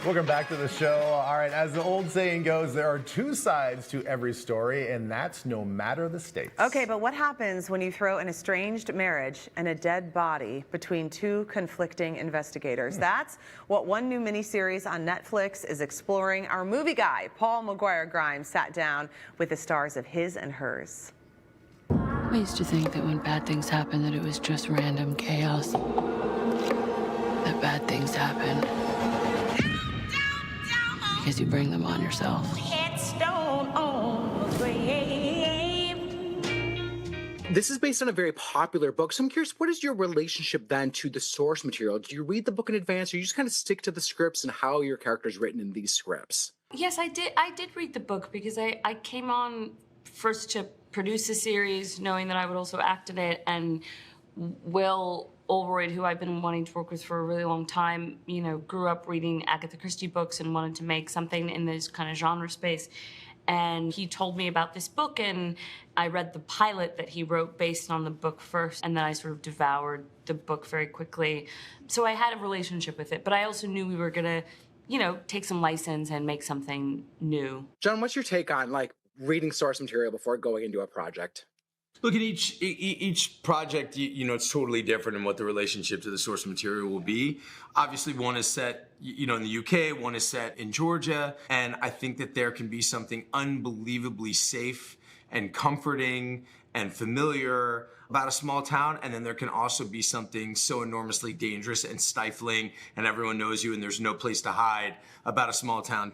Welcome back to the show. All right, as the old saying goes, there are two sides to every story, and that's no matter the stakes. Okay, but what happens when you throw an estranged marriage and a dead body between two conflicting investigators? That's what one new miniseries on Netflix is exploring. Our movie guy, Paul McGuire-Grimes, sat down with the stars of His and Hers. I used to think that when bad things happen, that it was just random chaos. That bad things happen because you bring them on yourself. Headstone on the grave. This is based on a very popular book, so I'm curious, what is your relationship then to the source material? Do you read the book in advance, or you just kind of stick to the scripts and how your character's written in these scripts? Yes, I did read the book because I came on first to produce a series, knowing that I would also act in it, and Will Oldroyd, who I've been wanting to work with for a really long time, you know, grew up reading Agatha Christie books and wanted to make something in this kind of genre space. And he told me about this book, and I read the pilot that he wrote based on the book first, and then I sort of devoured the book very quickly. So I had a relationship with it, but I also knew we were gonna, you know, take some license and make something new. John, what's your take on, like, reading source material before going into a project? Look at each project, you know, it's totally different in what the relationship to the source material will be. Obviously, one is set, you know, in the UK, one is set in Georgia, and I think that there can be something unbelievably safe and comforting and familiar about a small town, and then there can also be something so enormously dangerous and stifling, and everyone knows you and there's no place to hide about a small town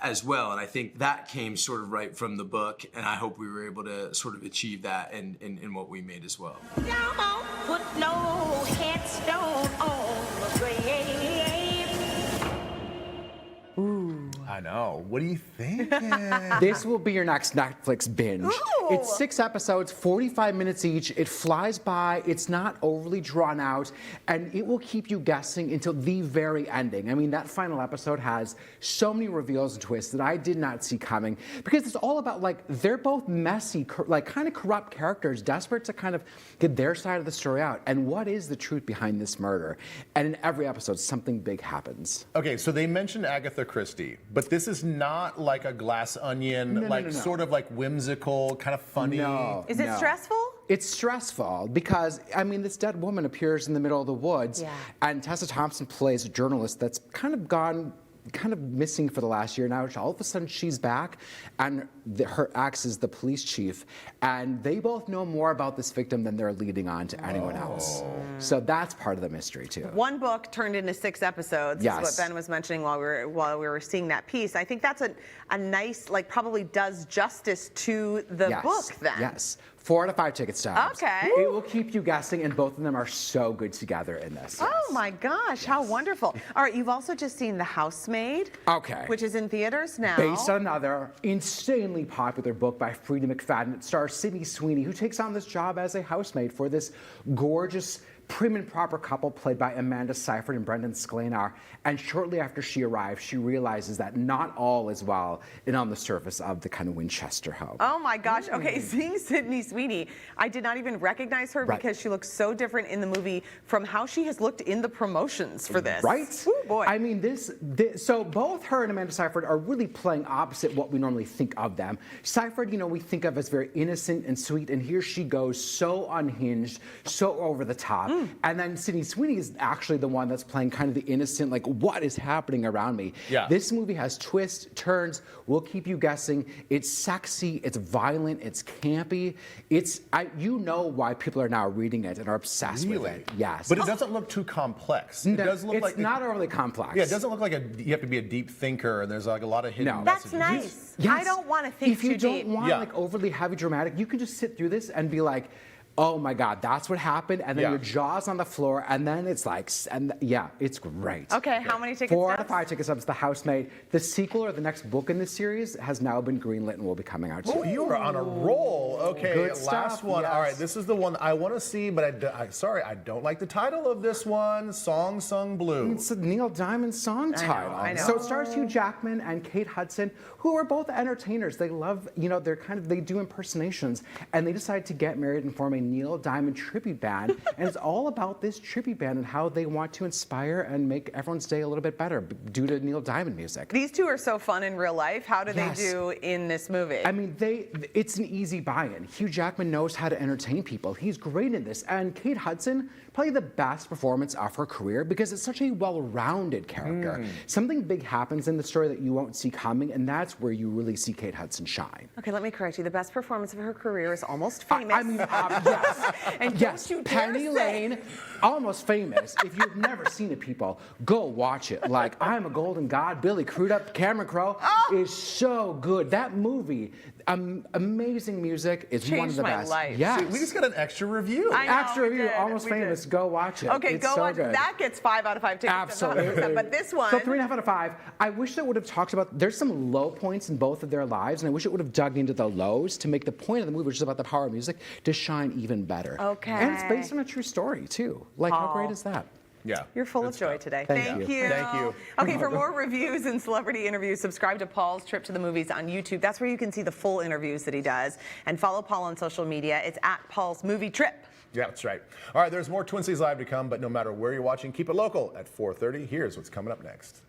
as well. And I think that came sort of right from the book, and I hope we were able to sort of achieve that in what we made as well. Don't put no headstone on the grave. I know. What are you thinking? This will be your next Netflix binge. Ooh. It's 6 episodes, 45 minutes each. It flies by. It's not overly drawn out, and it will keep you guessing until the very ending. I mean, that final episode has so many reveals and twists that I did not see coming, because it's all about, like, they're both messy, like, kind of corrupt characters, desperate to kind of get their side of the story out. And what is the truth behind this murder? And in every episode, something big happens. Okay, so they mentioned Agatha Christie, but this is not like a Glass Onion, No. sort of like whimsical, kind of funny. No. Is it stressful? It's stressful because, I mean, this dead woman appears in the middle of the woods, Yeah. and Tessa Thompson plays a journalist that's kind of missing for the last year now. All of a sudden she's back, and her ex is the police chief, and they both know more about this victim than they're leading on to anyone else. So that's part of the mystery too. One book turned into 6 episodes. Yes. Is what Ben was mentioning while we were seeing that piece. I think that's a nice, like, probably does justice to the book then. Yes. 4 out of 5 ticket stubs. Okay. It will keep you guessing, and both of them are so good together in this. Oh my gosh, how wonderful. All right, you've also just seen The Housemaid. Okay. Which is in theaters now. Based on another insanely popular book by Frida McFadden. It stars Sydney Sweeney, who takes on this job as a housemaid for this gorgeous, prim and proper couple played by Amanda Seyfried and Brendan Sklenar. And shortly after she arrives, she realizes that not all is well and on the surface of the kind of Winchester home. Oh my gosh. Okay, seeing Sydney Sweeney, I did not even recognize her because she looks so different in the movie from how she has looked in the promotions for this. Right? Ooh, boy. I mean, so both her and Amanda Seyfried are really playing opposite what we normally think of them. Seyfried, you know, we think of as very innocent and sweet, and here she goes so unhinged, so over the top. And then Sydney Sweeney is actually the one that's playing kind of the innocent, like, what is happening around me? Yeah. This movie has twists, turns, will keep you guessing. It's sexy, it's violent, it's campy. You know why people are now reading it and are obsessed with it. Yes. But it doesn't look too complex. It does look it's not overly complex. Yeah, it doesn't look like you have to be a deep thinker, and there's like a lot of hidden That's messages. nice. Yes. I don't want to think if you too deep. don't want like overly heavy dramatic, you can just sit through this and be like, oh my God, that's what happened, and then your jaw's on the floor, and then it's like, it's great. Okay, how many tickets? 4 out of 5 ticket stubs. The Housemaid. The sequel or the next book in this series has now been greenlit and will be coming out soon. You are on a roll. Okay, Good last stuff, one. yes. All right, this is the one I want to see, but I don't like the title of this one. Song Sung Blue. It's a Neil Diamond song title. I know. So it stars Hugh Jackman and Kate Hudson, who are both entertainers. They love, they do impersonations, and they decide to get married and form a Neil Diamond tribute band, and it's all about this tribute band and how they want to inspire and make everyone's day a little bit better due to Neil Diamond music. These two are so fun in real life. How do Yes. they do in this movie? I mean, it's an easy buy-in. Hugh Jackman knows how to entertain people. He's great in this. And Kate Hudson, probably the best performance of her career because it's such a well-rounded character. Something big happens in the story that you won't see coming, and that's where you really see Kate Hudson shine. Okay, let me correct you. The best performance of her career is Almost Famous. I mean, yes. And yes, don't you dare Penny say- Lane, Almost Famous. If you've never seen it, people, go watch it. Like, I'm a Golden God, Billy Crudup, Cameron Crowe is so good. That movie, amazing music. It's one of Changed the my best. life. Yes. See, we just got an extra review. I know, Extra we review, did. Almost We did. Famous. Go watch it. Okay, It's go so watch. good. That gets 5 out of 5 tickets. Absolutely. But this one. So 3.5 out of 5. I wish they would have talked about. There's some low points in both of their lives, and I wish it would have dug into the lows to make the point of the movie, which is about the power of music, to shine even better. Okay. And it's based on a true story too. Like, how great is that? Yeah. You're full good of joy stuff. today. Thank you. Thank you. Okay, for more reviews and celebrity interviews, subscribe to Paul's Trip to the Movies on YouTube. That's where you can see the full interviews that he does. And follow Paul on social media. It's at Paul's Movie Trip. Yeah, that's right. All right, there's more Twin Cities Live to come, but no matter where you're watching, keep it local at 4:30. Here's what's coming up next.